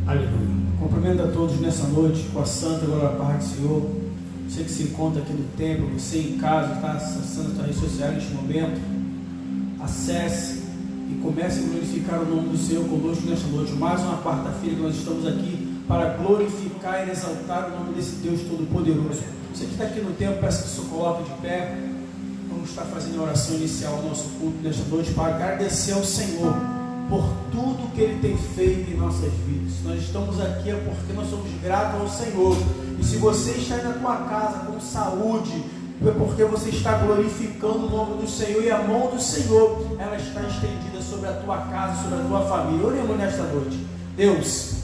Aleluia. Cumprimento a todos nessa noite com a santa glória da paz do Senhor. Você que se encontra aqui no templo, você em casa, está acessando as redes sociais neste momento, acesse e comece a glorificar o nome do Senhor conosco nesta noite. Mais uma quarta-feira que nós estamos aqui para glorificar e exaltar o nome desse Deus Todo-Poderoso. Você que está aqui no templo, peço que se coloque de pé. Vamos estar fazendo a oração inicial do nosso culto nesta noite para agradecer ao Senhor por tudo que Ele tem feito em nossas vidas. Nós estamos aqui é porque nós somos gratos ao Senhor. E se você está aí na tua casa com saúde, é porque você está glorificando o nome do Senhor, e a mão do Senhor, ela está estendida sobre a tua casa, sobre a tua família. Oremos nesta noite. Deus,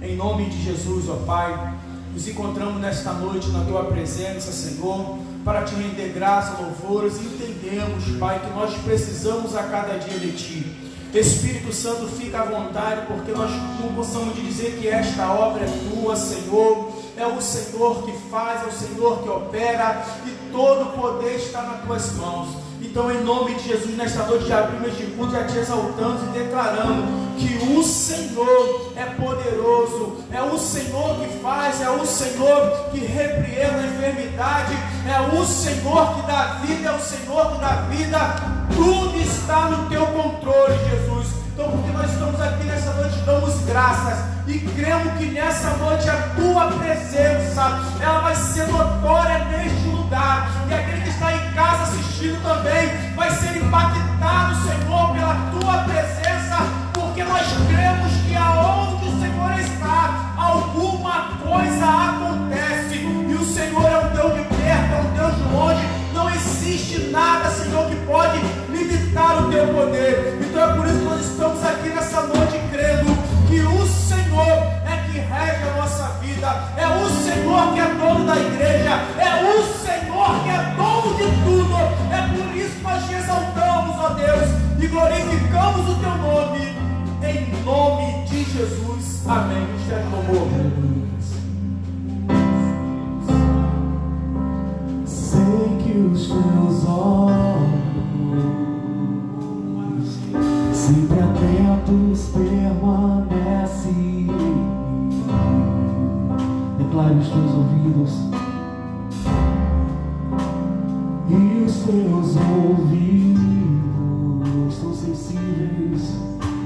em nome de Jesus, ó Pai, nos encontramos nesta noite na tua presença, Senhor, para te render graça, louvores, e entendemos, Pai, que nós precisamos a cada dia de Ti. Espírito Santo, fica à vontade, porque nós não possamos dizer que esta obra é tua, Senhor. É o Senhor que faz, é o Senhor que opera, e todo o poder está nas tuas mãos. Então, em nome de Jesus, nesta noite já abrimos este culto, já te exaltamos e declarando que o Senhor é poderoso, é o Senhor que faz, é o Senhor que repreende a enfermidade, é o Senhor que dá vida, é o Senhor que dá vida. Tudo está no teu controle, Jesus. Então, porque nós estamos aqui nessa noite, damos graças e cremos que nessa noite a tua presença, ela vai ser notória neste lugar, e aquele que está em casa assistindo também vai ser impactado, Senhor, pela tua presença, porque nós cremos que aonde o Senhor está, alguma coisa acontece, e o Senhor é um Deus de perto, é um Deus de longe. Não existe nada, Senhor, que pode limitar o teu poder. Então é por isso que nós estamos aqui nessa noite crendo que o Senhor é que rege a nossa vida, é o Senhor que é dono da igreja, é o Senhor que é dono de tudo. É por isso que nós te exaltamos, ó Deus, e glorificamos o teu nome, em nome de Jesus. Amém. Esteja no louvor. Sei que os teus olhos sempre atentos permanecem. Declare os teus ouvidos e os teus ouvidos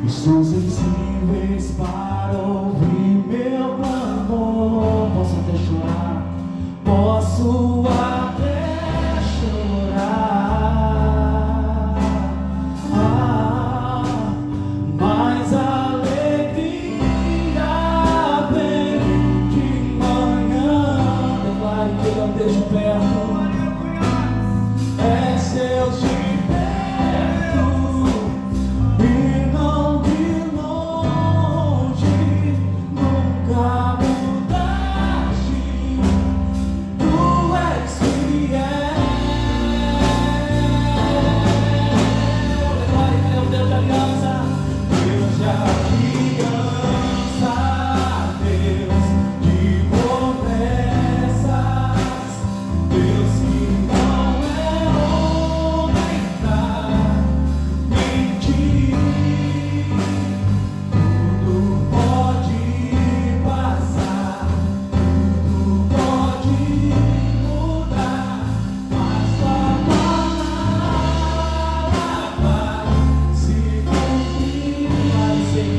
estão sensíveis para ouvir meu clamor. Posso até chorar, posso até chorar, mas a alegria vem de manhã. Declare que eu esteja perto, é Deus de perto e não de longe. Nunca mudaste, tu és fiel. Declare que é o Deus de aliança, Deus de aliança, Deus de promessas, Deus que não é homem pra mentir. Tudo pode passar, tudo pode mudar, mas tua palavra vai se cumprir. Vai ser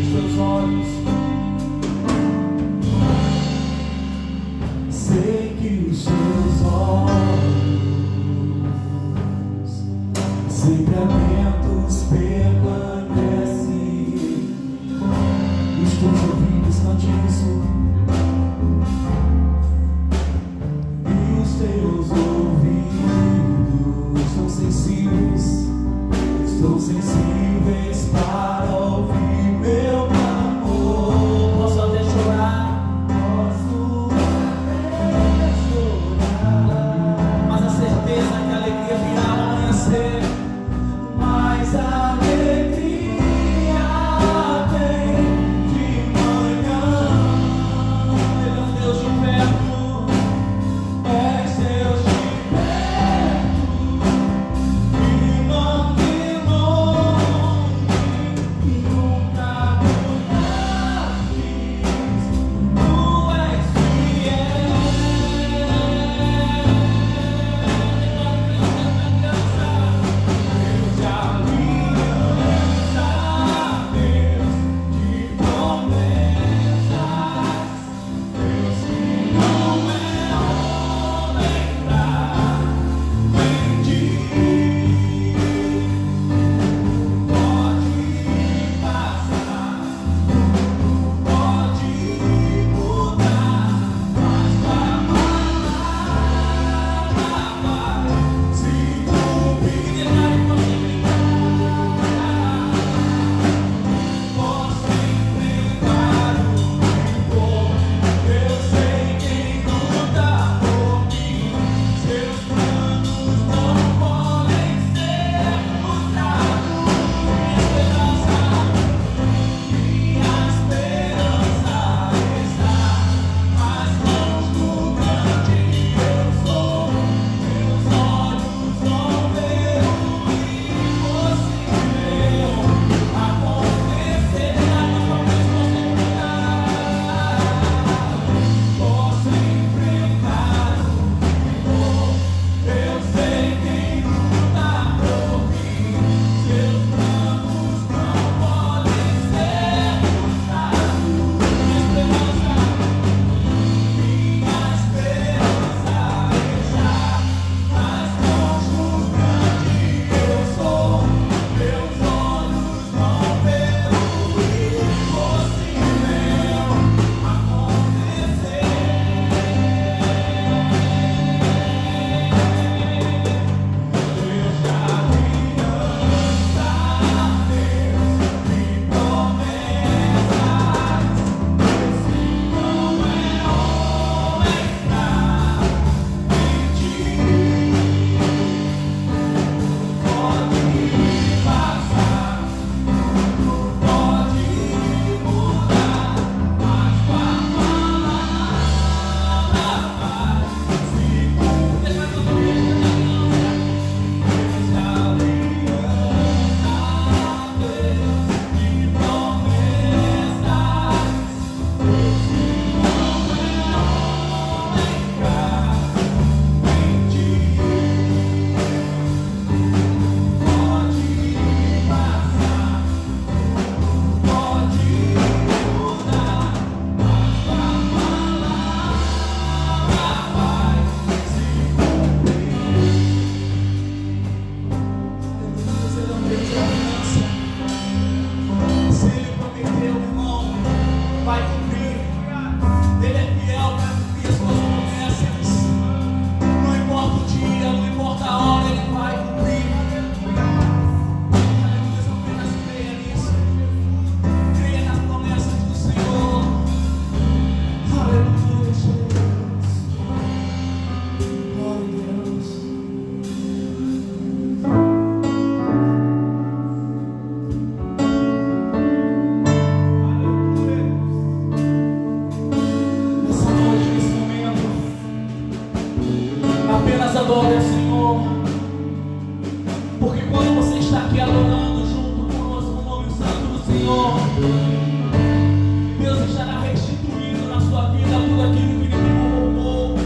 Deus estará restituindo na sua vida tudo aquilo que o inimigo roubou.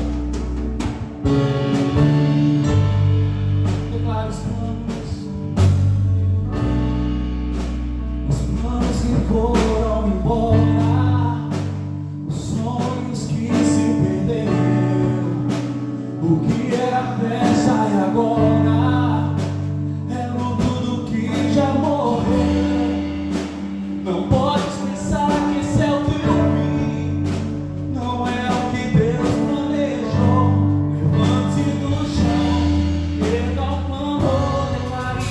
Declare os planos que foram embora, os sonhos que se perderam, o que era festa e agora é tudo que já morreu. Não podes pensar que esse é o teu fim, não é o que Deus planejou. Levante do chão, erga o clamor, declare: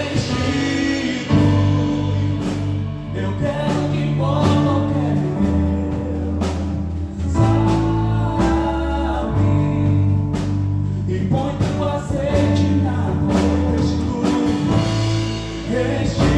restitui. Eu quero que qualquer sabe e põe teu azeite na dor. Restitui, restitui.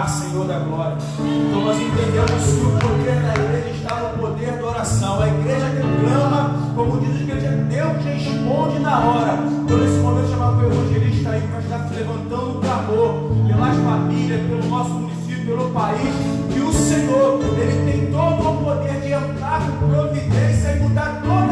Senhor da glória. Então nós entendemos que o poder da igreja está no poder da oração. A igreja que clama, como diz a igreja, Deus responde na hora. Então nesse momento chamado o evangelista aí, que vai estar se levantando um clamor pelas famílias, pelo nosso município, pelo país, que o Senhor, Ele tem todo o poder de entrar com providência e mudar toda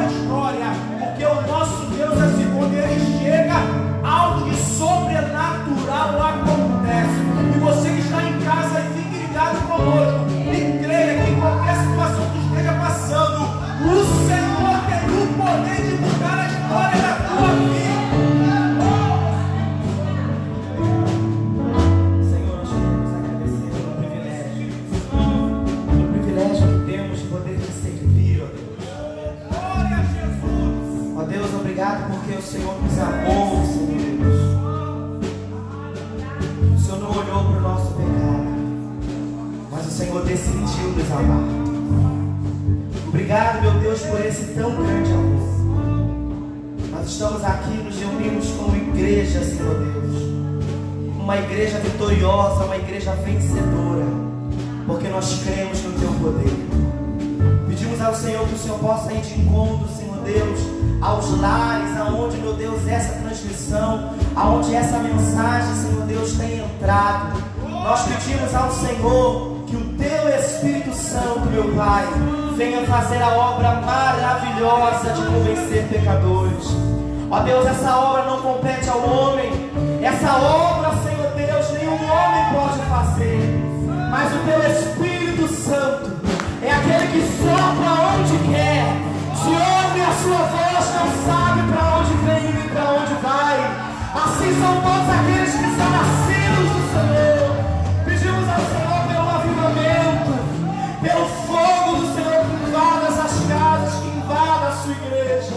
porque o Senhor nos amou, Senhor Deus. O Senhor não olhou para o nosso pecado, mas o Senhor decidiu nos amar. Obrigado, meu Deus, por esse tão grande amor. Nós estamos aqui, nos reunimos como igreja, Senhor Deus. Uma igreja vitoriosa, uma igreja vencedora, porque nós cremos no Teu poder. Pedimos ao Senhor que o Senhor possa ir de encontro, Senhor Deus, aos lares, aonde, meu Deus, essa transmissão, aonde essa mensagem, Senhor Deus, tem entrado. Nós pedimos ao Senhor que o Teu Espírito Santo, meu Pai, venha fazer a obra maravilhosa de convencer pecadores. Ó Deus, essa obra não compete ao homem. Essa obra, Senhor Deus, nenhum homem pode fazer. Mas o Teu Espírito Santo é aquele que sopra onde quer. Se ouve a sua voz, não sabe para onde vem e para onde vai. Assim são todos aqueles que são nascidos do Senhor. Pedimos ao Senhor pelo avivamento, pelo fogo do Senhor que invada essas casas, que invada a sua igreja.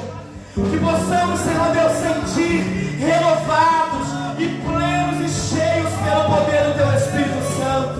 Que possamos, Senhor Deus, sentir renovados e plenos e cheios pelo poder do Teu Espírito Santo.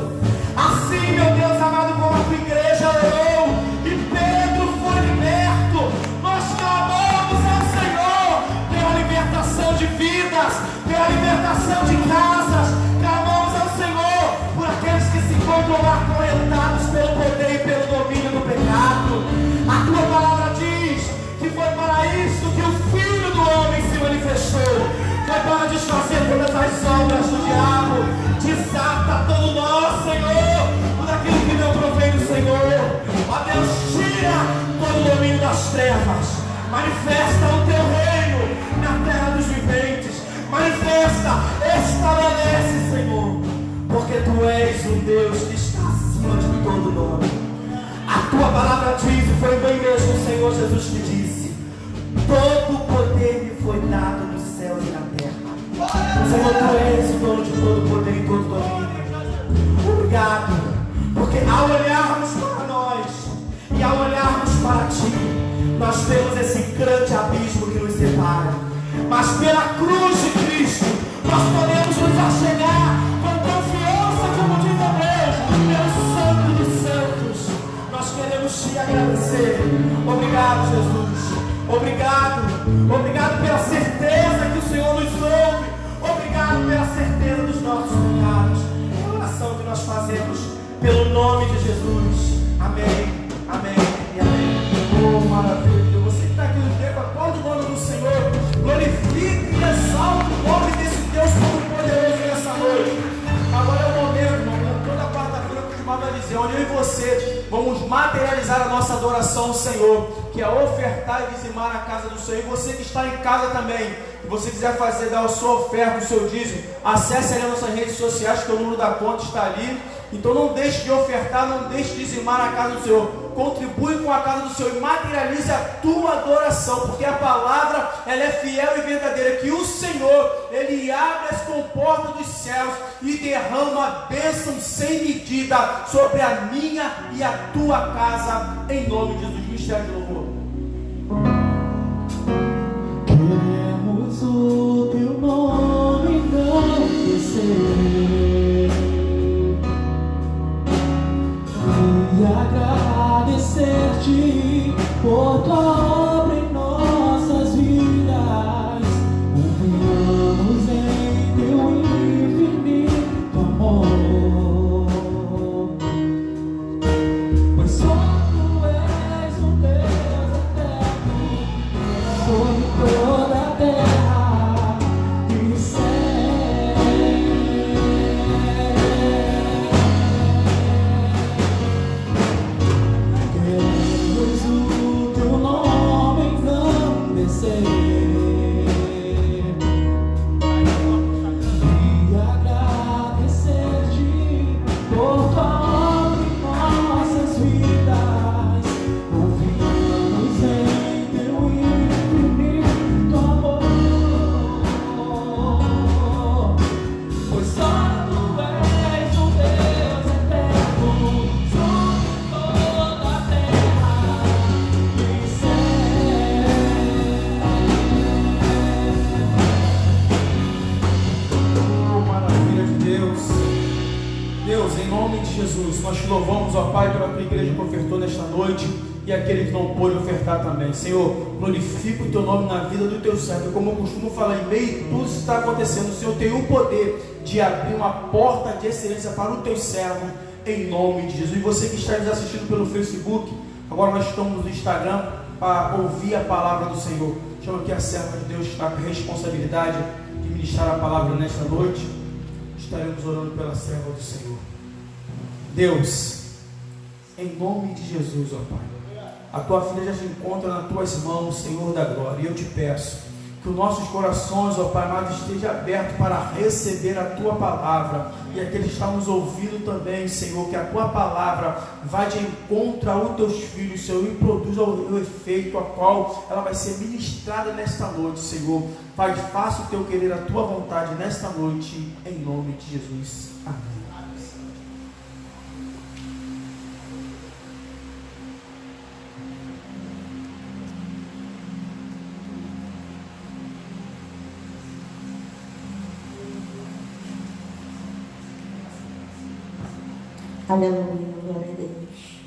Assim, meu Deus amado, como a tua igreja orou e Pedro foi liberto, nós clamamos ao Senhor pela libertação de vidas, pela libertação de casas. Clamamos ao Senhor por aqueles que se encontram acorrentados pelo poder e pelo domínio do pecado. A tua palavra diz que foi para isso que o Filho do Homem se manifestou. Foi para desfazer todas as obras do diabo. Desata todo nós, Senhor, por aquilo que não provém do Senhor. Ó Deus, tira todo o domínio das trevas. Manifesta o Teu reino na terra dos viventes. Manifesta, estabelece, Senhor, porque Tu és um Deus que está acima de todo nome. A Tua palavra diz, e foi bem mesmo o Senhor Jesus que disse: todo o poder me foi dado no céu e na terra. Senhor, Tu és o dono de todo poder e todo domínio. Obrigado, porque ao olharmos para nós e ao olharmos para Ti, nós vemos esse grande abismo que nos separa. Mas pela cruz de Cristo, nós podemos nos achegar com confiança, como diz Hebreus, pelo Santo dos Santos. Nós queremos Te agradecer. Obrigado, Jesus. Obrigado. Obrigado pela certeza que o Senhor nos ouve. Obrigado pela certeza dos nossos pecados. É a oração que nós fazemos pelo nome de Jesus. Amém, amém e amém. Oh, maravilha. Você que está aqui no tempo, aplaude o nome do Senhor. Glorifique e exalte o nome desse Deus Todo-Poderoso nessa noite. Agora é o momento, irmão. Toda quarta-feira eu costumava dizer, onde eu e você vamos materializar a nossa adoração ao Senhor, que é ofertar e dizimar na casa do Senhor. E você que está em casa também, se você quiser fazer, dar a sua oferta, o seu dízimo, acesse ali as nossas redes sociais, que o número da conta está ali. Então não deixe de ofertar, não deixe de dizimar na casa do Senhor. Contribui com a casa do Senhor e materialize a tua adoração, porque a palavra, ela é fiel e verdadeira, que o Senhor, Ele abre as comportas dos céus e derrama bênção sem medida sobre a minha e a tua casa, em nome de Jesus. Mistério de louvor. Queremos o Teu nome engrandecer e agradecer-Te por Tua obra em nossas vidas. Confiamos em Teu infinito amor, pois só Tu és um Deus eterno sobre toda a terra e céu. Queremos o Teu nome Jesus, nós te louvamos, ó Pai, pela tua igreja que ofertou nesta noite e aquele que não pôde ofertar também. Senhor, glorifica o teu nome na vida do teu servo. Como eu costumo falar, em meio a tudo isso está acontecendo, o Senhor tem o poder de abrir uma porta de excelência para o teu servo, em nome de Jesus. E você que está nos assistindo pelo Facebook, agora nós estamos no Instagram para ouvir a palavra do Senhor. Chama aqui a serva de Deus que está com a responsabilidade de ministrar a palavra nesta noite. Estaremos orando pela serva do Senhor. Deus, em nome de Jesus, ó Pai, a tua filha já se encontra nas tuas mãos, Senhor da glória, e eu te peço que os nossos corações, ó Pai amado, esteja aberto para receber a tua palavra, e aqueles que estão nos ouvindo também, Senhor, que a tua palavra vá de encontro aos teus filhos, Senhor, e produza o efeito a qual ela vai ser ministrada nesta noite, Senhor. Pai, faça o teu querer, a tua vontade nesta noite, em nome de Jesus. Amém. Aleluia, glória a Deus.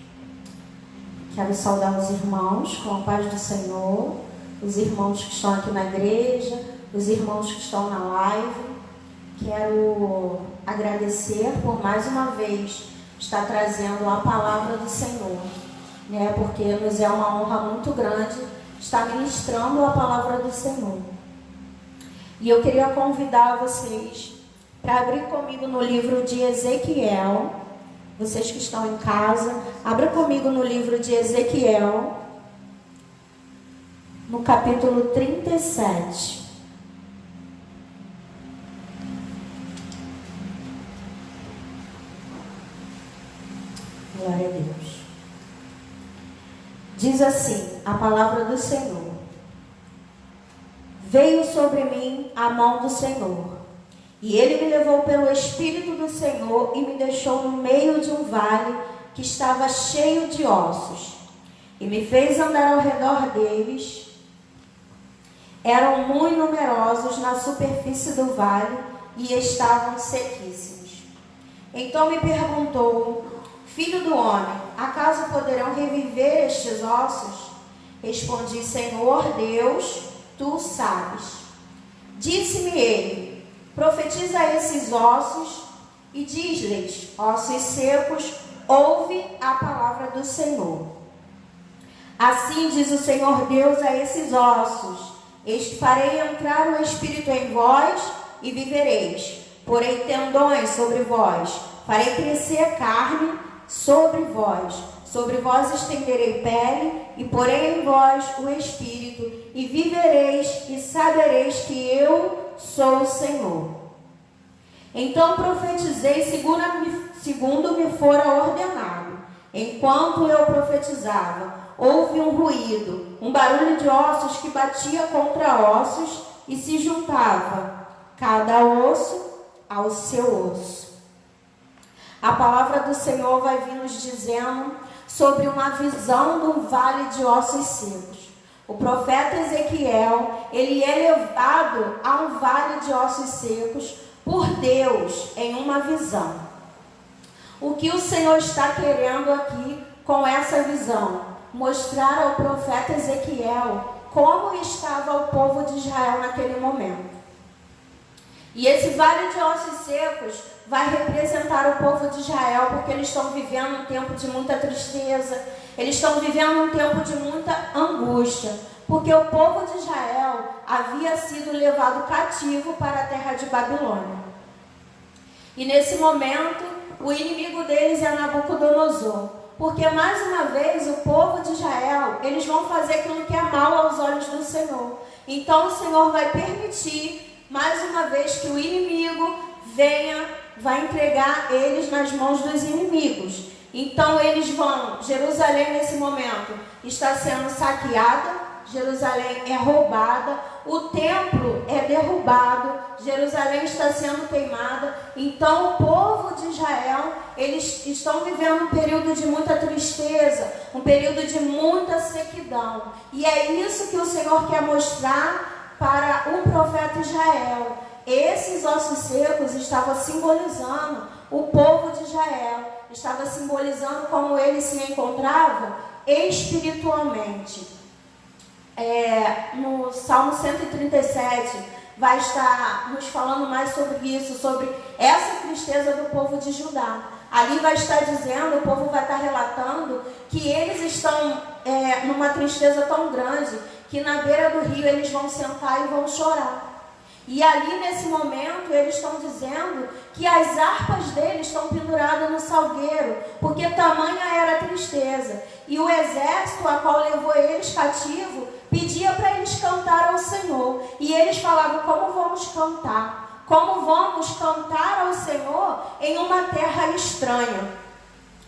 Quero saudar os irmãos com a paz do Senhor, os irmãos que estão aqui na igreja, os irmãos que estão na live. Quero agradecer por mais uma vez estar trazendo a palavra do Senhor, né? Porque nos é uma honra muito grande estar ministrando a palavra do Senhor. E eu queria convidar vocês para abrir comigo no livro de Ezequiel. Vocês que estão em casa, abra comigo no livro de Ezequiel, no capítulo 37. Glória a Deus. Diz assim a palavra do Senhor: Veio sobre mim a mão do Senhor, e ele me levou pelo Espírito do Senhor e me deixou no meio de um vale que estava cheio de ossos, e me fez andar ao redor deles. Eram muito numerosos na superfície do vale e estavam sequíssimos. Então me perguntou: Filho do homem, acaso poderão reviver estes ossos? Respondi: Senhor Deus, tu sabes. Disse-me ele: Profetiza a esses ossos e diz-lhes: ossos secos, ouve a palavra do Senhor. Assim diz o Senhor Deus a esses ossos: Eis que farei entrar o Espírito em vós e vivereis. Porei tendões sobre vós, farei crescer carne sobre vós estenderei pele, e porei em vós o Espírito, e vivereis e sabereis que eu sou o Senhor. Então profetizei segundo me fora ordenado. Enquanto eu profetizava, houve um ruído, um barulho de ossos que batia contra ossos e se juntava, cada osso ao seu osso. A palavra do Senhor vai vir nos dizendo sobre uma visão de um vale de ossos secos. O profeta Ezequiel, ele é levado a um vale de ossos secos por Deus em uma visão. O que o Senhor está querendo aqui com essa visão? Mostrar ao profeta Ezequiel como estava o povo de Israel naquele momento. E esse vale de ossos secos vai representar o povo de Israel, porque eles estão vivendo um tempo de muita tristeza, eles estão vivendo um tempo de muita angústia, porque o povo de Israel havia sido levado cativo para a terra de Babilônia. E nesse momento, o inimigo deles é Nabucodonosor, porque mais uma vez o povo de Israel, eles vão fazer aquilo que é mal aos olhos do Senhor. Então o Senhor vai permitir, mais uma vez, que o inimigo vai entregar eles nas mãos dos inimigos. Então eles vão, Jerusalém nesse momento está sendo saqueada, Jerusalém é roubada, o templo é derrubado, Jerusalém está sendo queimada. Então o povo de Israel, eles estão vivendo um período de muita tristeza, um período de muita sequidão. E é isso que o Senhor quer mostrar para o profeta Israel. esses ossos secos estavam simbolizando o povo de Israel, estava simbolizando como ele se encontrava espiritualmente. No Salmo 137 vai estar nos falando mais sobre isso, sobre essa tristeza do povo de Judá. Ali vai estar dizendo, o povo vai estar relatando que eles estão numa tristeza tão grande que na beira do rio eles vão sentar e vão chorar. E ali nesse momento eles estão dizendo que as harpas deles estão penduradas no salgueiro, porque tamanha era a tristeza. E o exército a qual levou eles cativo pedia para eles cantar ao Senhor. E eles falavam, como vamos cantar? Como vamos cantar ao Senhor em uma terra estranha?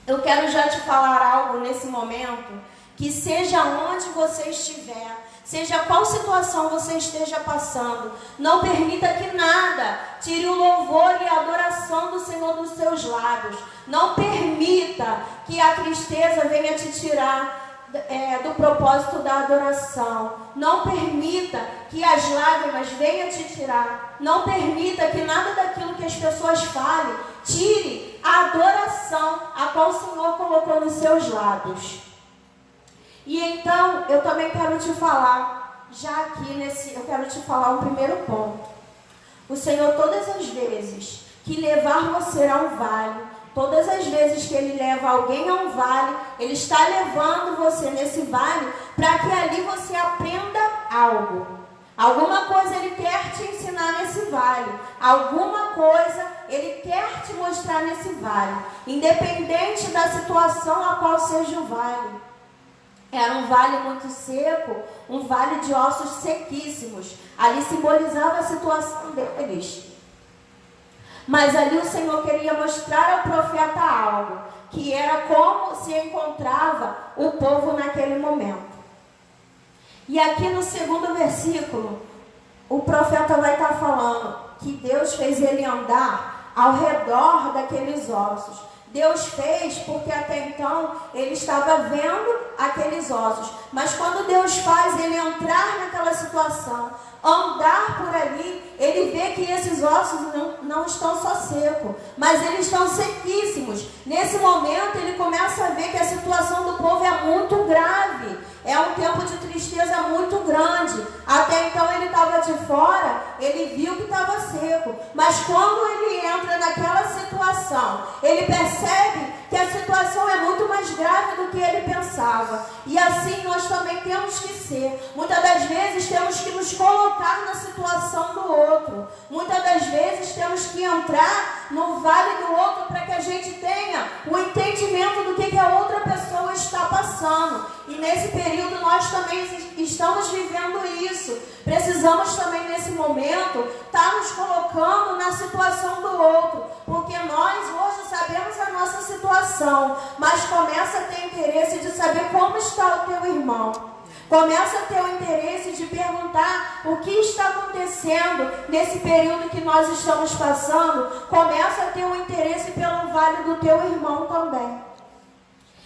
Eu quero já te falar algo nesse momento, que seja onde você estiver, seja qual situação você esteja passando, não permita que nada tire o louvor e a adoração do Senhor dos seus lábios. Não permita que a tristeza venha te tirar do propósito da adoração. Não permita que as lágrimas venham te tirar. Não permita que nada daquilo que as pessoas falem tire a adoração a qual o Senhor colocou nos seus lábios. E então, eu também quero te falar, eu quero te falar um primeiro ponto. O Senhor, todas as vezes que levar você a um vale, todas as vezes que Ele leva alguém a um vale, Ele está levando você nesse vale para que ali você aprenda algo. Alguma coisa Ele quer te ensinar nesse vale. Alguma coisa Ele quer te mostrar nesse vale. Independente da situação a qual seja o vale. Era um vale muito seco, um vale de ossos sequíssimos. Ali simbolizava a situação deles. Mas ali o Senhor queria mostrar ao profeta algo, que era como se encontrava o povo naquele momento. E aqui no segundo versículo, o profeta vai estar falando que Deus fez ele andar ao redor daqueles ossos. Deus fez porque até então ele estava vendo aqueles ossos. Mas quando Deus faz ele entrar naquela situação, andar por ali, ele vê que esses ossos não estão só secos, mas eles estão sequíssimos. Nesse momento ele começa a ver que a situação do povo é muito grave. É um tempo de tristeza muito grande. Até então ele estava de fora, ele viu que estava seco. Mas quando ele entra naquela situação, ele percebe que a situação é muito mais grave do que ele pensava. E assim nós também temos que ser. Muitas das vezes temos que nos colocar na situação do outro. Muitas das vezes temos que entrar no vale do outro para que a gente tenha o entendimento do que a outra pessoa está passando. E nesse período nós também estamos vivendo isso. Precisamos também nesse momento estar nos colocando na situação do outro. Porque nós hoje sabemos a nossa situação, mas começa a ter interesse de saber como está o teu irmão. Começa a ter o interesse de perguntar o que está acontecendo nesse período que nós estamos passando. Começa a ter o interesse pelo vale do teu irmão também.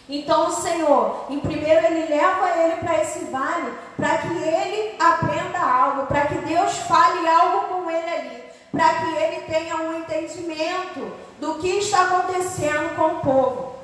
Então o Senhor, em primeiro ele leva ele para esse vale, para que ele aprenda algo, para que Deus fale algo com ele ali, para que ele tenha um entendimento do que está acontecendo com o povo.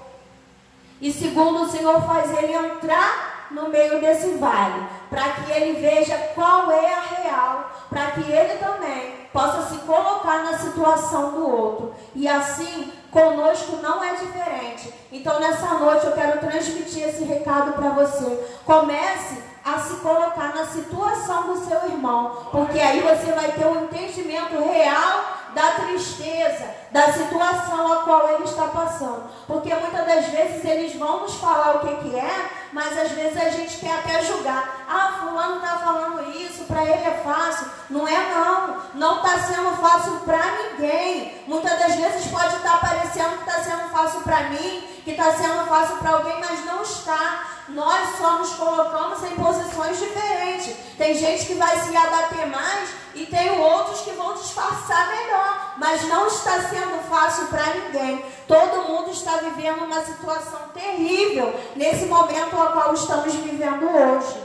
E segundo, o Senhor faz ele entrar no meio desse vale, para que ele veja qual é a real, para que ele também possa se colocar na situação do outro. E assim, conosco não é diferente. Então nessa noite eu quero transmitir esse recado para você. Comece a se colocar na situação do seu irmão, porque aí você vai ter um entendimento real da tristeza, da situação a qual ele está passando. Porque muitas das vezes eles vão nos falar o que é, mas às vezes a gente quer até julgar. Ah, fulano está falando isso, para ele é fácil. Não é não, não está sendo fácil para ninguém. Muitas das vezes pode estar parecendo que está sendo fácil para mim, que está sendo fácil para alguém, mas não está. Nós só nos colocamos em posições diferentes. Tem gente que vai se abater mais e tem outros que vão disfarçar melhor. Mas não está sendo fácil para ninguém. Todo mundo está vivendo uma situação terrível nesse momento ao qual estamos vivendo hoje.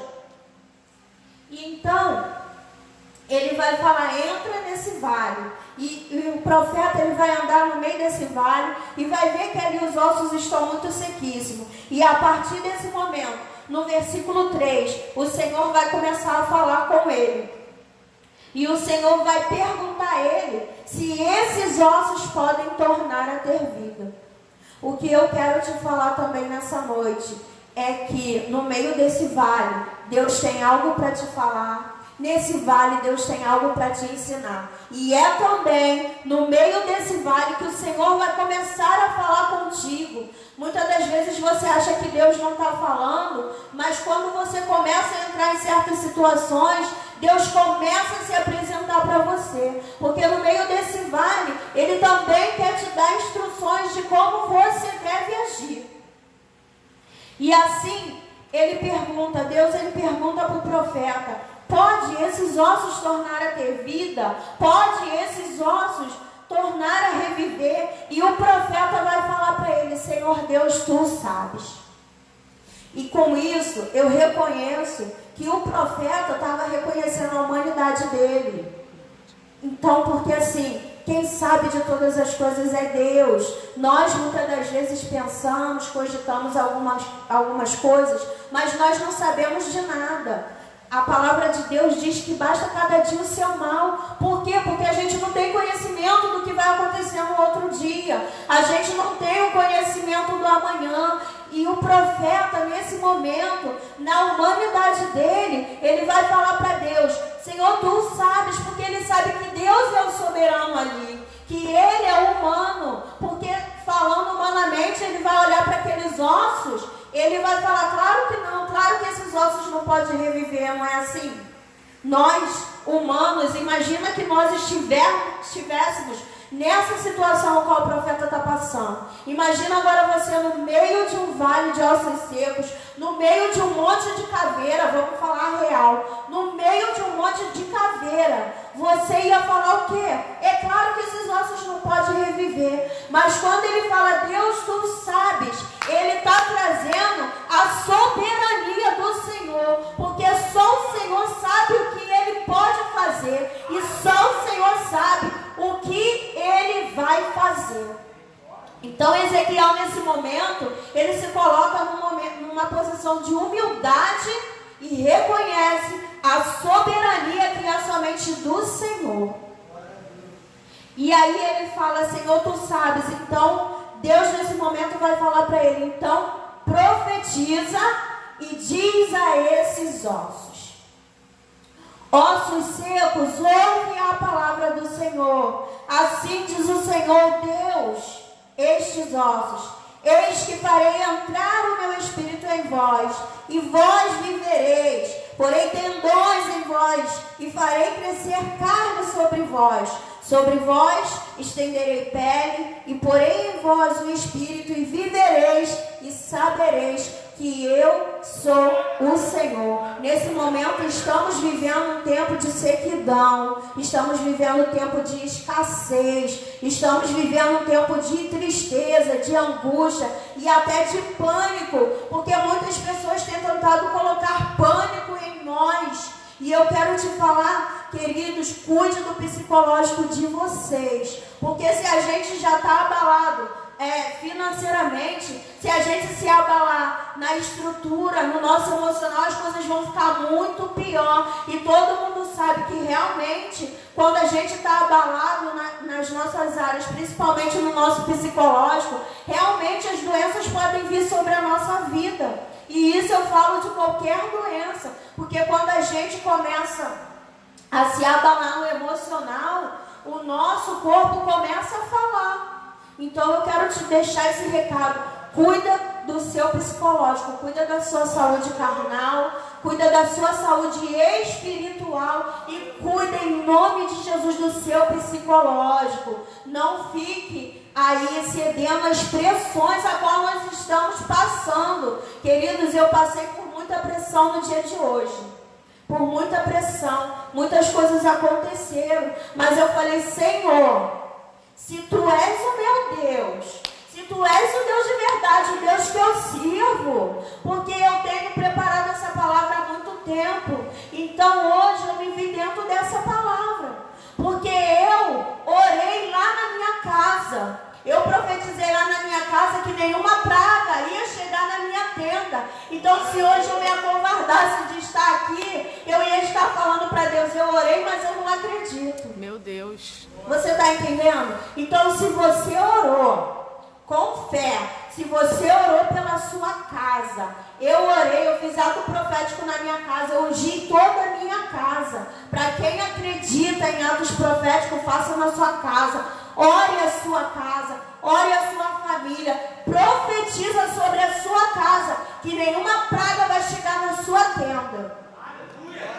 E então, ele vai falar, entra nesse vale. E o profeta ele vai andar no meio desse vale e vai ver que ali os ossos estão muito sequíssimos. E a partir desse momento, no versículo 3, o Senhor vai começar a falar com ele. E o Senhor vai perguntar a ele se esses ossos podem tornar a ter vida. O que eu quero te falar também nessa noite é que no meio desse vale, Deus tem algo para te falar. Nesse vale, Deus tem algo para te ensinar. E é também no meio desse vale que o Senhor vai começar a falar contigo. Muitas das vezes você acha que Deus não está falando, mas quando você começa a entrar em certas situações, Deus começa a se apresentar para você. Porque no meio desse vale, Ele também quer te dar instruções de como você deve agir. E assim, Deus pergunta para o profeta: pode esses ossos tornar a ter vida? Pode esses ossos tornar a reviver? E o profeta vai falar para ele: Senhor Deus, Tu sabes. E com isso, eu reconheço que o profeta estava reconhecendo a humanidade dele. Então, porque assim, quem sabe de todas as coisas é Deus. Nós muitas das vezes pensamos, cogitamos algumas coisas, mas nós não sabemos de nada. A palavra de Deus diz que basta cada dia o seu mal. Por quê? Porque a gente não tem conhecimento do que vai acontecer no outro dia. A gente não tem o conhecimento do amanhã. E o profeta, nesse momento, na humanidade dele, ele vai falar para Deus: Senhor, Tu sabes, porque ele sabe que Deus é o soberano ali, que ele é humano, porque falando humanamente, ele vai olhar para aqueles ossos, ele vai falar: claro que não, claro que esses ossos não podem reviver, não é assim? Nós, humanos, imagina que nós estivéssemos nessa situação a qual o profeta está passando. Imagina agora você no meio de um vale de ossos secos, no meio de um monte de caveira, vamos falar real, no meio de um monte de caveira, você ia falar o quê? É claro que esses ossos não podem reviver, mas quando ele fala: Deus, Tu sabes, ele está trazendo a soberania do Senhor, porque só o Senhor sabe o que ele pode fazer, e só o Senhor sabe o que ele vai fazer. Então Ezequiel, nesse momento, ele se coloca numa posição de humildade e reconhece a soberania que é somente do Senhor. E aí ele fala: Senhor, Tu sabes. Então Deus nesse momento vai falar para ele: então profetiza e diz a esses ossos: ossos secos, ouve a palavra do Senhor. Assim diz o Senhor Deus: estes ossos, eis que farei entrar o meu espírito em vós, e vós vivereis. Porei tendões em vós, e farei crescer carne sobre vós. Sobre vós estenderei pele, e porei em vós o espírito, e vivereis, e sabereis que eu sou o Senhor. Nesse momento estamos vivendo um tempo de sequidão, estamos vivendo um tempo de escassez, estamos vivendo um tempo de tristeza, de angústia e até de pânico, porque muitas pessoas têm tentado colocar pânico em nós. E eu quero te falar, queridos, cuide do psicológico de vocês, porque se a gente já está abalado financeiramente, se a gente se abalar na estrutura, no nosso emocional, as coisas vão ficar muito pior. E todo mundo sabe que realmente, quando a gente está abalado nas nossas áreas, principalmente no nosso psicológico, realmente as doenças podem vir sobre a nossa vida. E isso eu falo de qualquer doença, porque quando a gente começa a se abalar no emocional, o nosso corpo começa a falar. Então eu quero te deixar esse recado: cuida do seu psicológico, cuida da sua saúde carnal, cuida da sua saúde espiritual e cuida em nome de Jesus do seu psicológico. Não fique aí cedendo às pressões a qual nós estamos passando. Queridos, eu passei por muita pressão no dia de hoje. Por muita pressão, muitas coisas aconteceram, mas eu falei: Senhor, se Tu és o meu Deus, se Tu és o Deus de verdade, o Deus que eu sirvo, porque eu tenho preparado essa palavra há muito tempo, então hoje eu me vi dentro dessa palavra, porque eu casa. Eu profetizei lá na minha casa que nenhuma praga ia chegar na minha tenda. Então, se hoje eu me acovardasse de estar aqui, eu ia estar falando para Deus, eu orei, mas eu não acredito. Meu Deus. Você está entendendo? Então, se você orou com fé, se você orou pela sua casa, eu orei, eu fiz ato profético na minha casa, eu ungi toda a minha casa. Para quem acredita em atos proféticos, faça na sua casa. Ore a sua casa, ore a sua família, profetiza sobre a sua casa, que nenhuma praga vai chegar na sua tenda.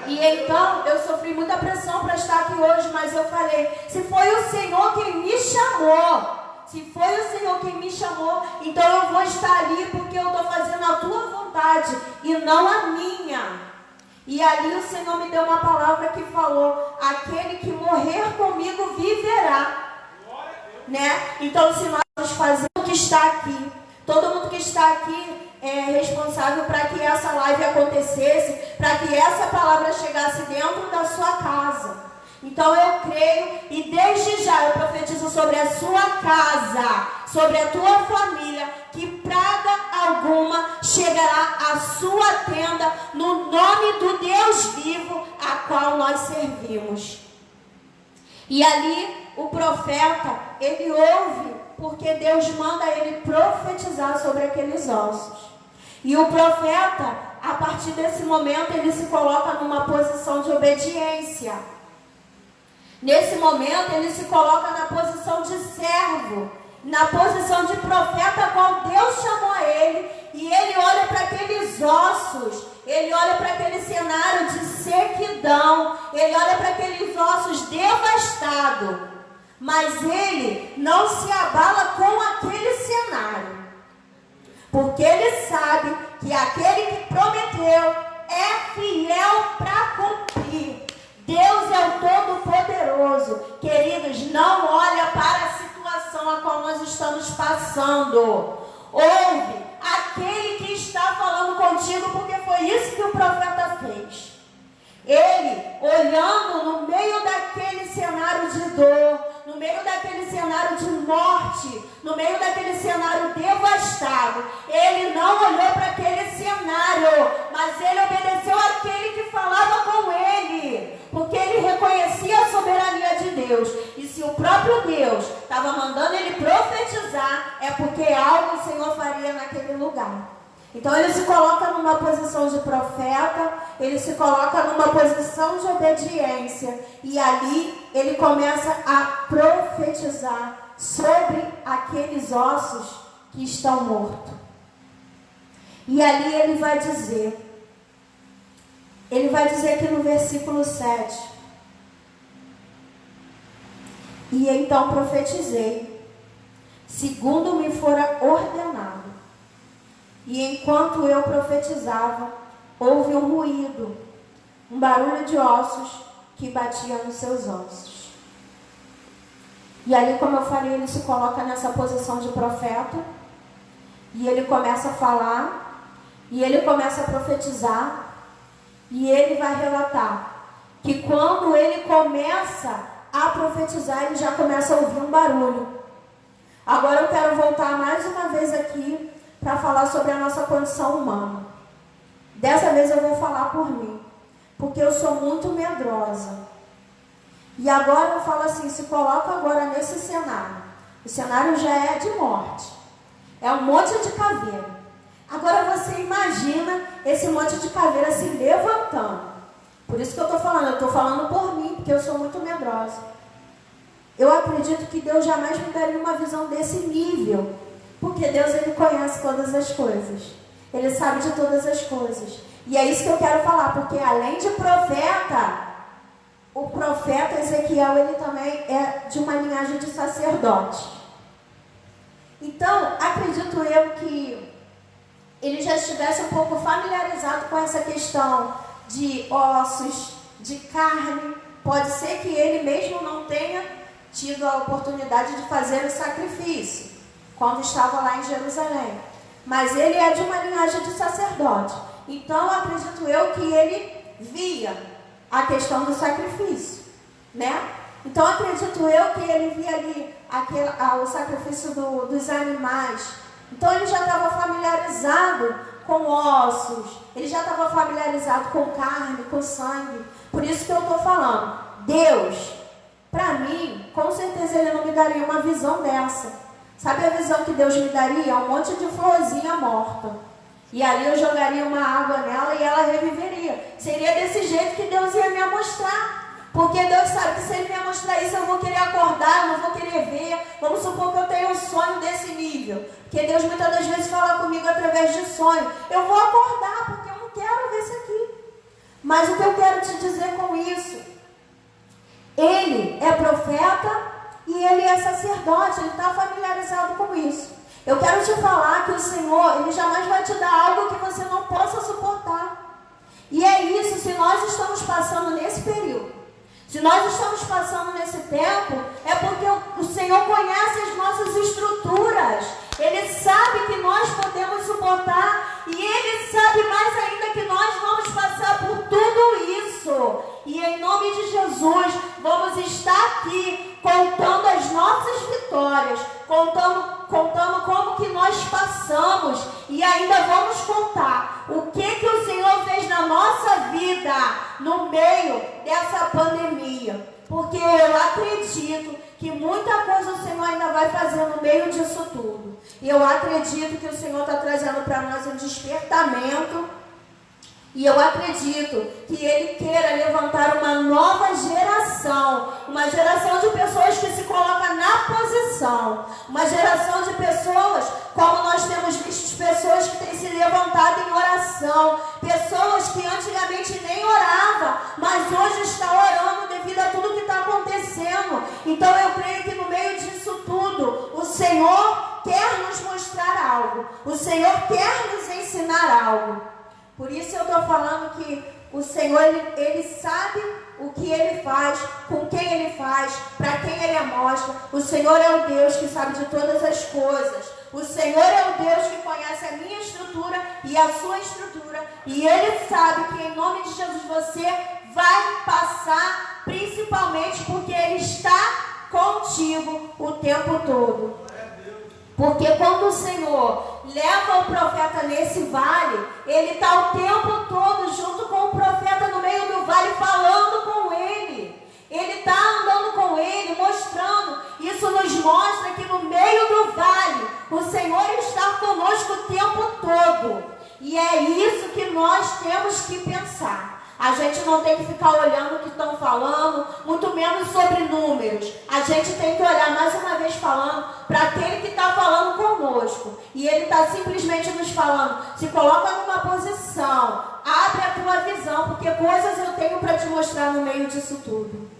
E então, eu sofri muita pressão para estar aqui hoje, mas eu falei, se foi o Senhor quem me chamou, se foi o Senhor quem me chamou, então eu vou estar ali, porque eu estou fazendo a tua vontade e não a minha. E ali o Senhor me deu uma palavra que falou, aquele que morrer comigo viverá. Né? Então, se nós fazemos o que está aqui, todo mundo que está aqui é responsável para que essa live acontecesse, para que essa palavra chegasse dentro da sua casa. Então eu creio e desde já eu profetizo sobre a sua casa, sobre a tua família, que praga alguma chegará à sua tenda no nome do Deus vivo a qual nós servimos. E ali o profeta, ele ouve, porque Deus manda ele profetizar sobre aqueles ossos. E o profeta, a partir desse momento, ele se coloca numa posição de obediência. Nesse momento, ele se coloca na posição de servo, na posição de profeta, a qual Deus chamou a ele. E ele olha para aqueles ossos, ele olha para aquele cenário de sequidão, ele olha para aqueles ossos devastados. Mas ele não se abala com aquele cenário, porque ele sabe que aquele que prometeu é fiel para cumprir. Deus é o Todo-Poderoso. Queridos, não olha para a situação a qual nós estamos passando. Ouve aquele que está falando contigo, porque foi isso que o profeta fez. Ele, olhando no meio daquele cenário de dor, no meio daquele cenário de morte, no meio daquele cenário devastado, ele não olhou para aquele cenário, mas ele obedeceu àquele que falava com ele, porque ele reconhecia a soberania de Deus. E se o próprio Deus estava mandando ele profetizar, é porque algo o Senhor faria naquele lugar. Então ele se coloca numa posição de profeta, ele se coloca numa posição de obediência, e ali ele começa a profetizar sobre aqueles ossos que estão mortos. E ali ele vai dizer aqui no versículo 7, e então profetizei, segundo me fora ordenado. E enquanto eu profetizava, houve um ruído, um barulho de ossos que batia nos seus ossos. E ali, como eu falei, ele se coloca nessa posição de profeta, e ele começa a falar, e ele começa a profetizar, e ele vai relatar que quando ele começa a profetizar, ele já começa a ouvir um barulho. Agora eu quero voltar mais uma vez aqui para falar sobre a nossa condição humana. Dessa vez eu vou falar por mim, porque eu sou muito medrosa. E agora eu falo assim, se coloca agora nesse cenário. O cenário já é de morte. É um monte de caveira. Agora você imagina esse monte de caveira se levantando. Por isso que eu estou falando por mim, porque eu sou muito medrosa. Eu acredito que Deus jamais me daria uma visão desse nível. Porque Deus, ele conhece todas as coisas. Ele sabe de todas as coisas. E é isso que eu quero falar, porque além de profeta, o profeta Ezequiel, ele também é de uma linhagem de sacerdote. Então, acredito eu que ele já estivesse um pouco familiarizado com essa questão de ossos, de carne. Pode ser que ele mesmo não tenha tido a oportunidade de fazer o sacrifício quando estava lá em Jerusalém. Mas ele é de uma linhagem de sacerdote. Então, acredito eu que ele via a questão do sacrifício, né? Então, acredito eu que ele via ali o sacrifício dos animais. Então ele já estava familiarizado com ossos, ele já estava familiarizado com carne, com sangue. Por isso que eu estou falando, Deus, para mim, com certeza Ele não me daria uma visão dessa. Sabe a visão que Deus me daria? Um monte de florzinha morta. E ali eu jogaria uma água nela e ela reviveria. Seria desse jeito que Deus ia me mostrar. Porque Deus sabe que se Ele me mostrar isso, eu vou querer acordar, eu não vou querer ver. Vamos supor que eu tenho um sonho desse nível. Porque Deus muitas das vezes fala comigo através de sonho. Eu vou acordar, porque eu não quero ver isso aqui. Mas o que eu quero te dizer com isso? Ele é profeta e ele é sacerdote. Ele está familiarizado com isso. Eu quero te falar que o Senhor, Ele jamais vai te dar algo que você não possa suportar. E é isso, se nós estamos passando nesse período. Se nós estamos passando nesse tempo, é porque o Senhor conhece as nossas estruturas. Ele sabe que nós podemos suportar. E Ele sabe mais ainda que nós vamos passar por tudo isso. E em nome de Jesus, vamos estar aqui contando as nossas vitórias. Contando como que nós passamos. E ainda vamos contar o que o Senhor fez na nossa vida no meio dessa pandemia. Porque eu acredito que muita coisa o Senhor ainda vai fazer no meio disso tudo. E eu acredito que o Senhor está trazendo para nós um despertamento. E eu acredito que Ele queira levantar uma nova geração. Uma geração de pessoas que se colocam na posição. Uma geração de pessoas, como nós temos visto, pessoas que têm se levantado em oração. Pessoas que antigamente nem oravam, mas hoje estão orando devido a tudo que está acontecendo. Então eu creio que no meio disso tudo, o Senhor quer nos mostrar algo. O Senhor quer nos ensinar algo. Por isso eu estou falando que o Senhor, ele sabe o que Ele faz, com quem Ele faz, para quem Ele mostra. O Senhor é o Deus que sabe de todas as coisas. O Senhor é o Deus que conhece a minha estrutura e a sua estrutura. E Ele sabe que em nome de Jesus você vai passar, principalmente porque Ele está contigo o tempo todo. Porque quando o Senhor leva o profeta nesse vale, ele está o tempo todo junto com o profeta no meio do vale, falando com ele. Ele está andando com ele, mostrando. Isso nos mostra que no meio do vale, o Senhor está conosco o tempo todo. E é isso que nós temos que pensar. A gente não tem que ficar olhando o que estão falando, muito menos sobre números. A gente tem que olhar mais uma vez falando para aquele que está falando conosco. E ele está simplesmente nos falando, se coloca numa posição, abre a tua visão, porque coisas eu tenho para te mostrar no meio disso tudo.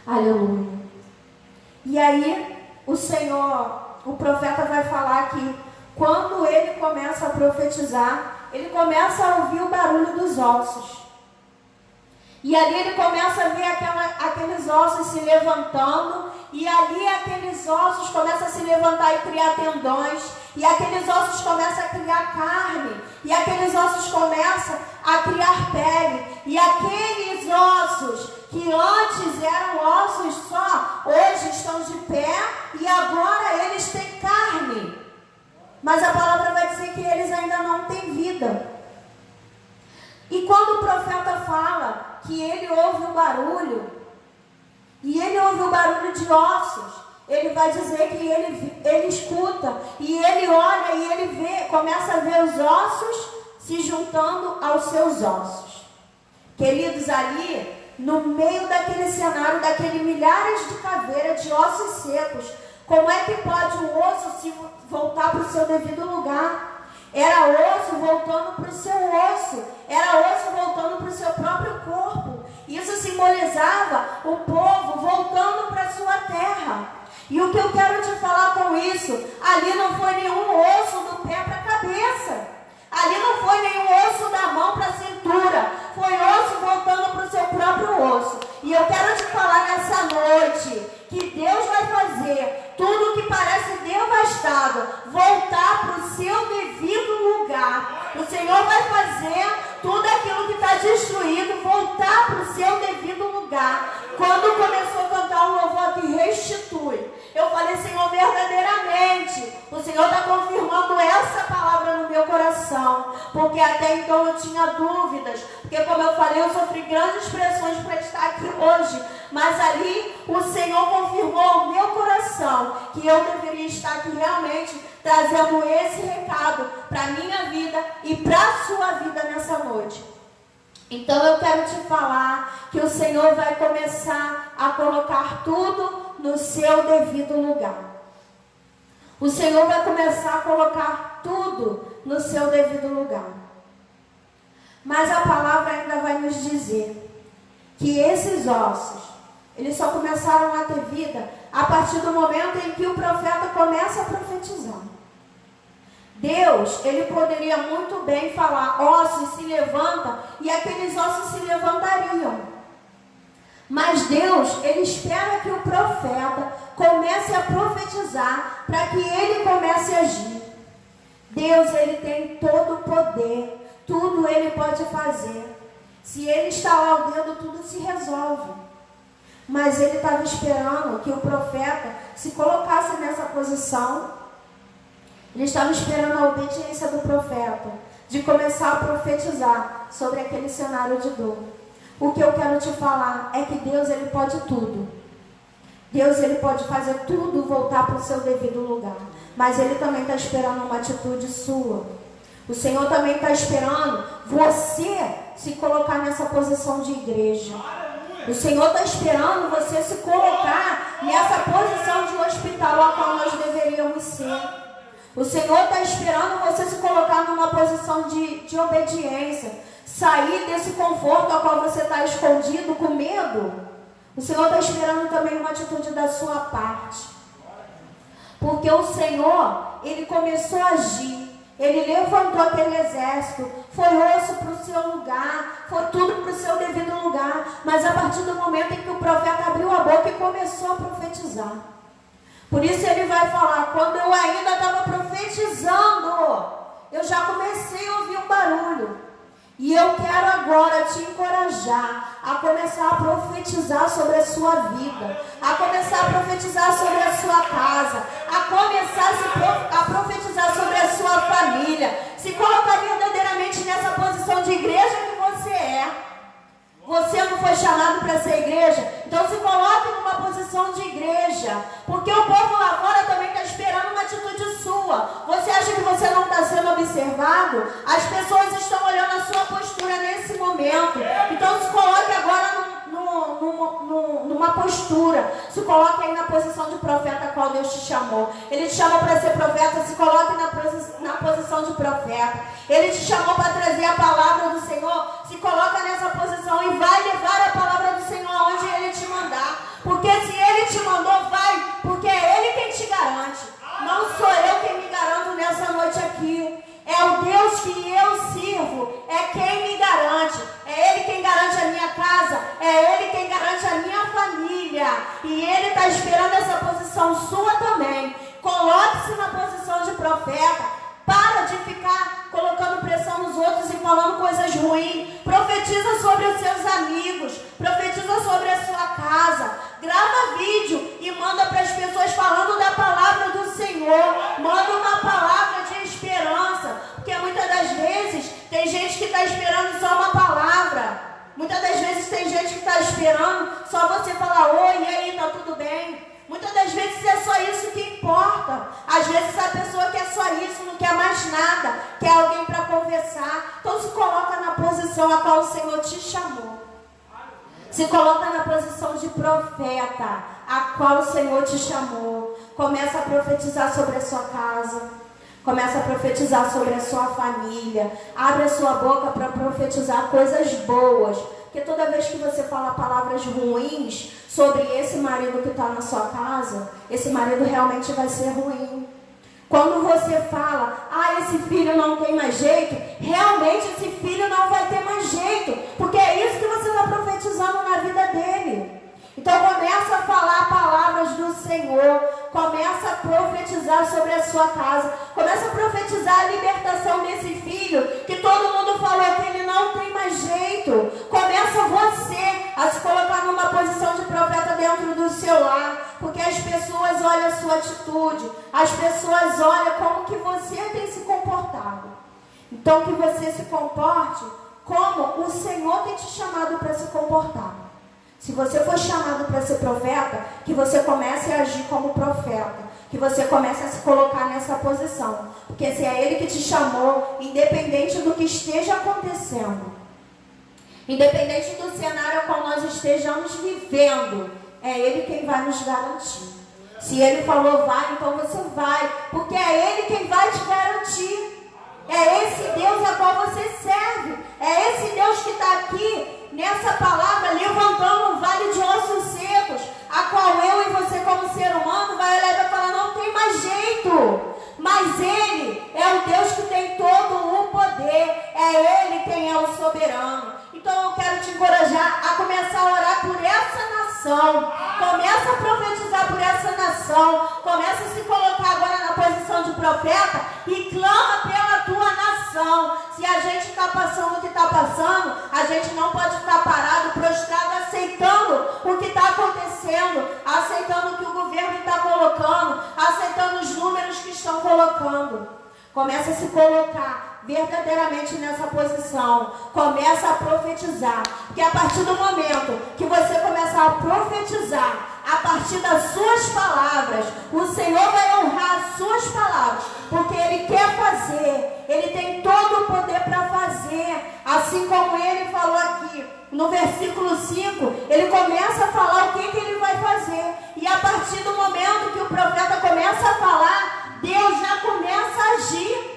Aleluia. E aí o Senhor, o profeta vai falar que quando ele começa a profetizar, ele começa a ouvir o barulho dos ossos. E ali ele começa a ver aqueles ossos se levantando. E ali aqueles ossos começam a se levantar e criar tendões. E aqueles ossos começam a criar carne. E aqueles ossos começam a criar pele. E aqueles ossos que antes eram ossos só, hoje estão de pé. E agora eles têm carne. Mas a palavra vai dizer que eles ainda não têm vida. E quando o profeta fala que ele ouve um barulho, e ele ouve o barulho de ossos, ele vai dizer que ele escuta, e ele olha e ele vê, começa a ver os ossos se juntando aos seus ossos. Queridos, ali, no meio daquele cenário, daquele milhares de caveiras de ossos secos, como é que pode o osso se voltar para o seu devido lugar? Era osso voltando para o seu osso. Era osso voltando para o seu próprio corpo. Isso simbolizava o povo voltando para a sua terra. E o que eu quero te falar com isso? Ali não foi nenhum osso do pé para a cabeça. Ali não foi nenhum osso da mão para a cintura. Foi osso voltando para o seu próprio osso. E eu quero te falar nessa noite que Deus vai fazer tudo que parece devastado voltar para o seu devido lugar. O Senhor vai fazer tudo aquilo que está destruído voltar para o seu devido lugar. Quando começou a cantar um louvor que restitui, eu Senhor está confirmando essa palavra no meu coração, porque até então eu tinha dúvidas, porque como eu falei, eu sofri grandes pressões para estar aqui hoje, mas ali o Senhor confirmou ao meu coração que eu deveria estar aqui realmente trazendo esse recado para a minha vida e para a sua vida nessa noite. Então eu quero te falar que o Senhor vai começar a colocar tudo no seu devido lugar. O Senhor vai começar a colocar tudo no seu devido lugar. Mas a palavra ainda vai nos dizer que esses ossos, eles só começaram a ter vida a partir do momento em que o profeta começa a profetizar. Deus, ele poderia muito bem falar, ossos se levanta, e aqueles ossos se levantariam. Mas Deus, ele espera que o profeta comece a profetizar para que ele comece a agir. Deus, ele tem todo o poder, tudo ele pode fazer. Se ele estalar o dedo, tudo se resolve. Mas ele estava esperando que o profeta se colocasse nessa posição. Ele estava esperando a obediência do profeta, de começar a profetizar sobre aquele cenário de dor. O que eu quero te falar é que Deus, ele pode tudo. Deus, ele pode fazer tudo voltar para o seu devido lugar. Mas ele também está esperando uma atitude sua. O Senhor também está esperando você se colocar nessa posição de igreja. O Senhor está esperando você se colocar nessa posição de hospital a qual nós deveríamos ser. O Senhor está esperando você se colocar numa posição de obediência. Sair desse conforto ao qual você está escondido com medo. O Senhor está esperando também uma atitude da sua parte. Porque o Senhor, ele começou a agir. Ele levantou aquele exército. Foi osso para o seu lugar. Foi tudo para o seu devido lugar. Mas a partir do momento em que o profeta abriu a boca e começou a profetizar. Por isso ele vai falar, quando eu ainda estava profetizando, eu já comecei a ouvir um barulho. E eu quero agora te encorajar a começar a profetizar sobre a sua vida, a começar a profetizar sobre a sua casa, a começar a profetizar sobre a sua família, se colocar verdadeiramente nessa posição de igreja que você é. Você não foi chamado para ser igreja, então se coloque numa posição de igreja, porque o povo lá fora também está esperando uma atitude sua. Você acha que você não está sendo observado? As pessoas estão olhando a sua postura nesse momento. Então se coloque agora numa postura, se coloque aí na posição de profeta a qual Deus te chamou. Ele te chamou para ser profeta, se coloque na posição de profeta. Ele te chamou para trazer a palavra do Senhor, se coloca nessa posição e vai levar a palavra do Senhor aonde Ele te mandar. Porque se Ele te mandou, vai, porque é Ele quem te garante. Não sou eu quem me garanto nessa noite aqui. É o Deus que eu sirvo, é quem me garante. É Ele quem garante a minha casa, é Ele quem garante a minha família. E Ele está esperando essa posição sua também. Coloque-se na posição de profeta. Para de ficar colocando pressão nos outros e falando coisas ruins. Profetiza sobre os seus amigos. Profetiza sobre a sua casa. Grava vídeo e manda para as pessoas falando da palavra do Senhor. Manda uma palavra de esperança. Porque muitas das vezes tem gente que está esperando só uma palavra. Muitas das vezes tem gente que está esperando só você falar oi, e aí, tá tudo bem? Muitas das vezes é só isso que importa. Às vezes a pessoa quer só isso, não quer mais nada, quer alguém para conversar. Então se coloca na posição a qual o Senhor te chamou. Se coloca na posição de profeta a qual o Senhor te chamou. Começa a profetizar sobre a sua casa. Começa a profetizar sobre a sua família. Abre a sua boca para profetizar coisas boas. Porque toda vez que você fala palavras ruins sobre esse marido que está na sua casa, esse marido realmente vai ser ruim. Quando você fala, esse filho não tem mais jeito, realmente esse filho não vai ter mais jeito. Porque é isso que você está profetizando na vida dele. Então começa a falar palavras do Senhor, começa a profetizar sobre a sua casa, começa a profetizar a libertação desse filho, que todo mundo falou que ele não tem mais jeito. Começa você a se colocar numa posição de profeta dentro do seu lar, porque as pessoas pessoas olham a sua atitude, as pessoas olham como que você tem se comportado. Então que você se comporte como o Senhor tem te chamado para se comportar. Se você for chamado para ser profeta, que você comece a agir como profeta, que você comece a se colocar nessa posição, porque se é Ele que te chamou, independente do que esteja acontecendo, independente do cenário ao qual nós estejamos vivendo, é Ele quem vai nos garantir. Se Ele falou vai, então você vai, porque é Ele quem vai te garantir. É esse Deus a qual você serve. É esse Deus que está aqui nessa palavra, levantando um vale de ossos secos, a qual eu e você como ser humano vai olhar e vai falar, não tem mais jeito. Mas Ele é o Deus que tem todo o poder. É Ele quem é o soberano. Então eu quero te encorajar a começar a orar por essa nação. Começa a profetizar por essa nação. Começa a se colocar agora na posição de profeta e clama pela tua nação. Se a gente está passando o que está passando, a gente não pode ficar parado, prostrado, aceitando o que está acontecendo, aceitando o que o governo está colocando, aceitando os números que estão colocando. Começa a se colocar verdadeiramente nessa posição. Começa a profetizar. Porque a partir do momento que você começar a profetizar, a partir das suas palavras, o Senhor vai honrar as suas palavras. Porque Ele quer fazer. Ele tem todo o poder para fazer. Assim como Ele falou aqui, no versículo 5, Ele começa a falar o que Ele vai fazer. E a partir do momento que o profeta começa a falar, Deus já começa a agir.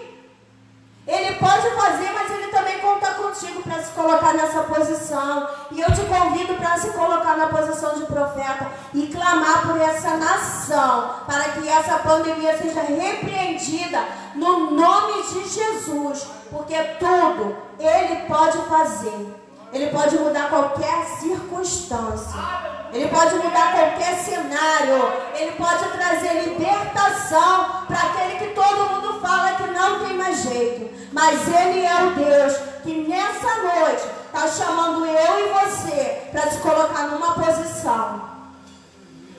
Ele pode fazer, mas Ele também conta contigo para se colocar nessa posição. E eu te convido para se colocar na posição de profeta e clamar por essa nação, para que essa pandemia seja repreendida no nome de Jesus. Porque tudo Ele pode fazer. Ele pode mudar qualquer circunstância. Ele pode mudar qualquer cenário. Ele pode trazer libertação para aquele que todo mundo fala que não tem mais jeito. Mas Ele é o Deus que nessa noite está chamando eu e você para se colocar numa posição.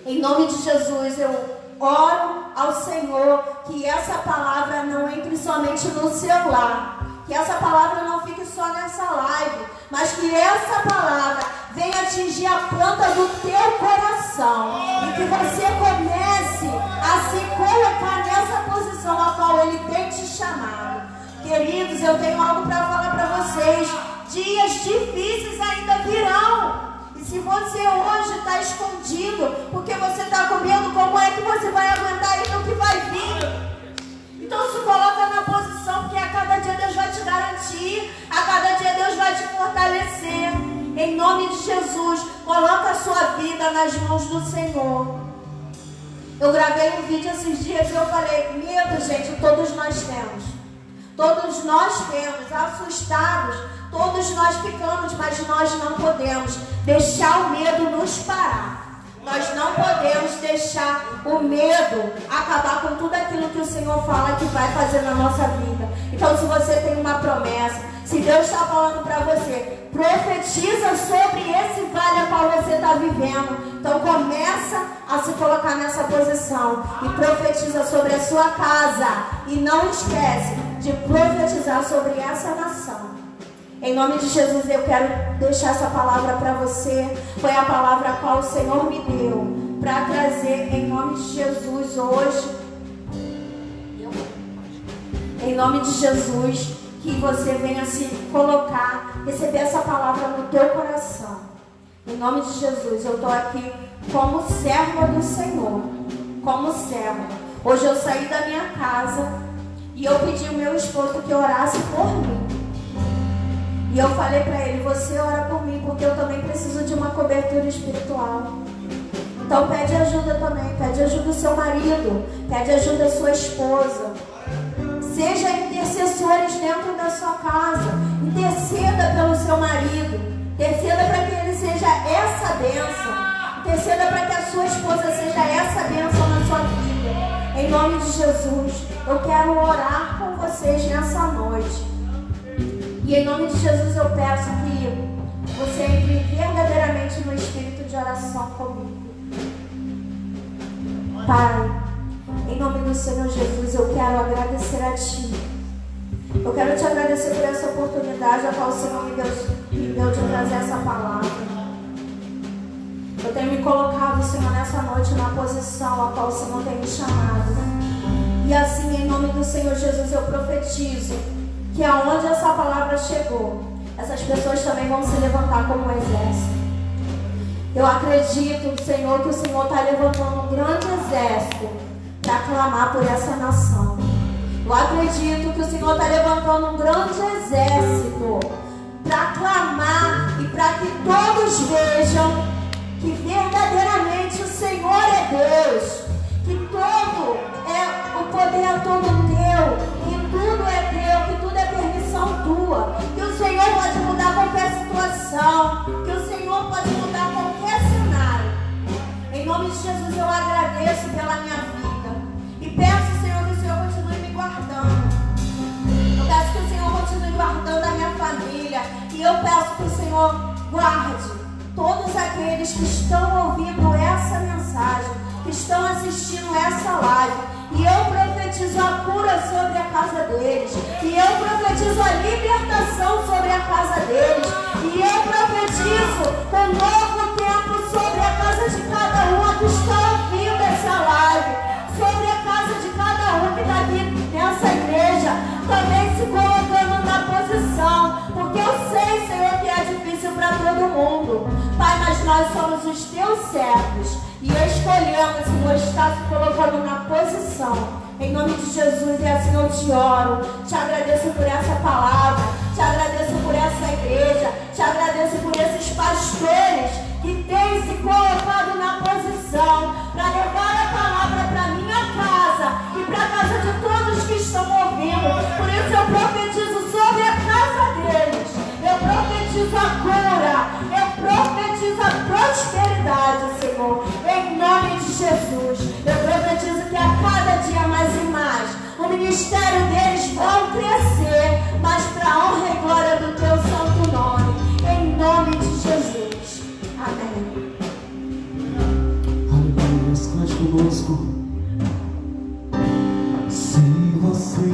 Em nome de Jesus, eu oro ao Senhor que essa palavra não entre somente no seu lar. Que essa palavra não fique só nessa live, mas que essa palavra venha atingir a planta do teu coração. E que você comece a se colocar nessa posição a qual Ele tem te chamado. Queridos, eu tenho algo para falar para vocês. Dias difíceis ainda virão. E se você hoje está escondido, porque você está com medo, como é que você vai aguentar aí no que vai vir? Então se coloca na posição, porque a cada dia Deus vai te garantir, a cada dia Deus vai te fortalecer. Em nome de Jesus, coloca a sua vida nas mãos do Senhor. Eu gravei um vídeo esses dias e eu falei, medo, gente, todos nós temos. Todos nós temos, assustados, todos nós ficamos, mas nós não podemos deixar o medo nos parar. Nós não podemos deixar o medo acabar com tudo aquilo que o Senhor fala que vai fazer na nossa vida. Então, se você tem uma promessa, se Deus está falando para você, profetiza sobre esse vale a qual você está vivendo. Então, começa a se colocar nessa posição e profetiza sobre a sua casa. E não esquece de profetizar sobre essa nação. Em nome de Jesus, eu quero deixar essa palavra para você. Foi a palavra a qual o Senhor me deu para trazer em nome de Jesus hoje. Em nome de Jesus, que você venha se colocar, receber essa palavra no teu coração. Em nome de Jesus, eu estou aqui como serva do Senhor. Como serva. Hoje eu saí da minha casa e eu pedi ao meu esposo que orasse por mim. E eu falei para ele, você ora por mim, porque eu também preciso de uma cobertura espiritual. Então pede ajuda também, pede ajuda do seu marido, pede ajuda da sua esposa. Seja intercessores dentro da sua casa. Interceda pelo seu marido. Interceda para que ele seja essa bênção. Interceda para que a sua esposa seja essa bênção na sua vida. Em nome de Jesus, eu quero orar com vocês nessa noite. E em nome de Jesus eu peço que você entre verdadeiramente no espírito de oração comigo. Pai, em nome do Senhor Jesus, eu quero agradecer a Ti. Eu quero Te agradecer por essa oportunidade a qual o Senhor me deu de trazer essa palavra. Eu tenho me colocado, Senhor, nessa noite na posição a qual o Senhor tem me chamado. E assim, em nome do Senhor Jesus, eu profetizo que aonde essa palavra chegou, essas pessoas também vão se levantar como um exército. Eu acredito, Senhor, que o Senhor está levantando um grande exército para clamar por essa nação. Eu acredito que o Senhor está levantando um grande exército para clamar e para que todos vejam que verdadeiramente o Senhor é Deus, que o poder é todo teu, que tudo é teu, que tudo é permissão tua, que o Senhor pode mudar qualquer situação, que o Senhor pode mudar qualquer cenário. Em nome de Jesus eu agradeço pela minha vida e peço, Senhor, que o Senhor continue me guardando. Eu peço que o Senhor continue guardando a minha família e eu peço que o Senhor guarde todos aqueles que estão ouvindo essa mensagem, que estão assistindo essa live. E eu profetizo a cura sobre a casa deles. E eu profetizo a libertação sobre a casa deles. E eu profetizo um novo tempo sobre a casa de cada um que está ouvindo essa live. Sobre a casa de cada um que está aqui nessa igreja, também se colocando na posição. Porque eu sei, Senhor, que é difícil para todo mundo. Pai, mas nós somos os teus servos e escolhemos, Senhor, estar se colocando na posição. Em nome de Jesus, e assim eu te oro. Te agradeço por essa palavra, te agradeço por essa igreja, te agradeço por esses pastores que têm se colocado na posição para levar a palavra para minha casa e para a casa de todos que estão ouvindo. Por isso eu profetizo sobre a casa deles. Eu profetizo a cura, eu profetizo a prosperidade, Senhor, em nome de Jesus. Eu profetizo que a cada dia mais e mais o ministério deles vão crescer, mas para a honra e glória do teu santo nome, em nome de Jesus. Amém. Aleluia, cante conosco. Se você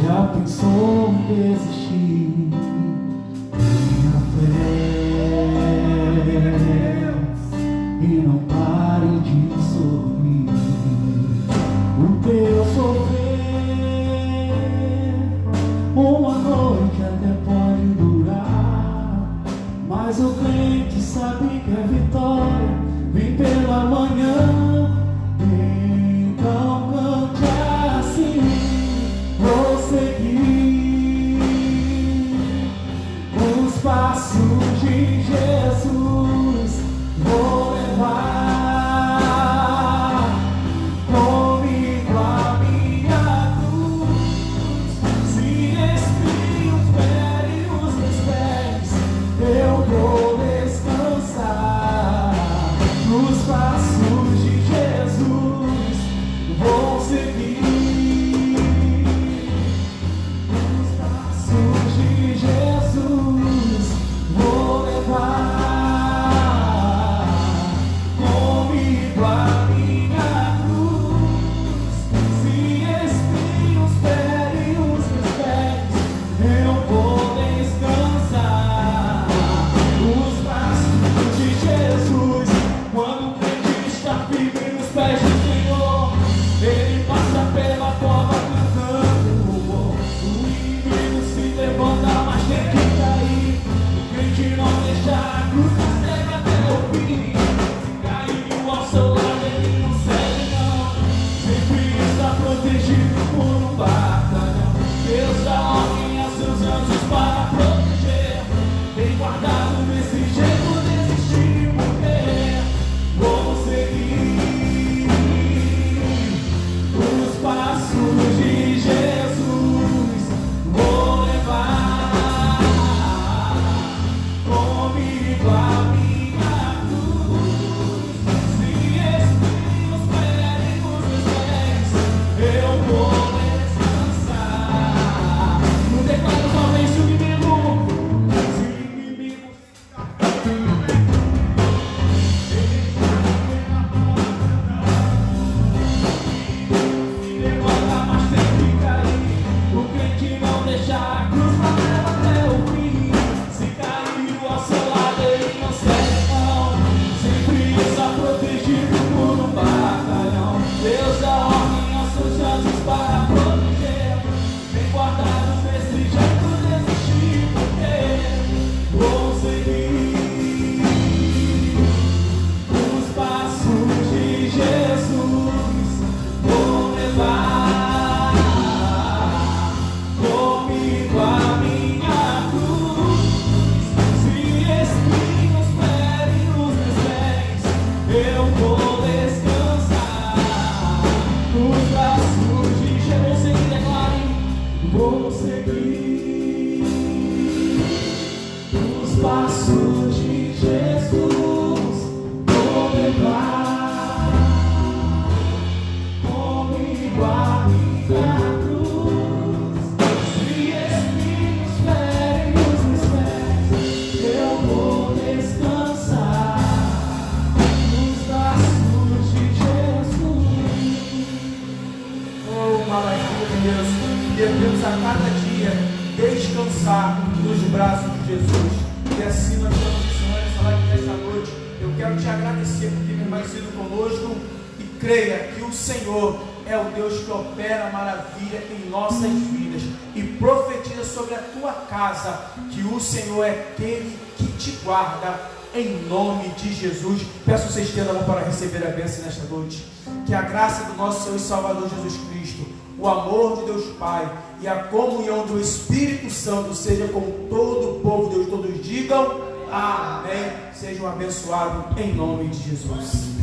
já pensou em desistir, tenha fé e não pare de sorrir. O teu sofrer uma noite até pode durar, mas o crente sabe que a vitória vem pela manhã. Então cante assim, vou seguir os passos de Jesus, vou levar comigo a minha cruz. Se espinhos ferem os meus pés, eu vou descansar nos passos de Jesus. de Jesus. E assim nós estamos encerrando essa live nesta noite. Eu quero te agradecer por ter permanecido conosco e creia que o Senhor é o Deus que opera maravilha em nossas vidas. E profetiza sobre a tua casa que o Senhor é aquele que te guarda em nome de Jesus. Peço que você estenda a mão para receber a bênção nesta noite. Que a graça do nosso Senhor e Salvador Jesus Cristo, o amor de Deus Pai e a comunhão do Espírito Santo seja com todo o povo de Deus. Todos digam amém. Sejam abençoados em nome de Jesus.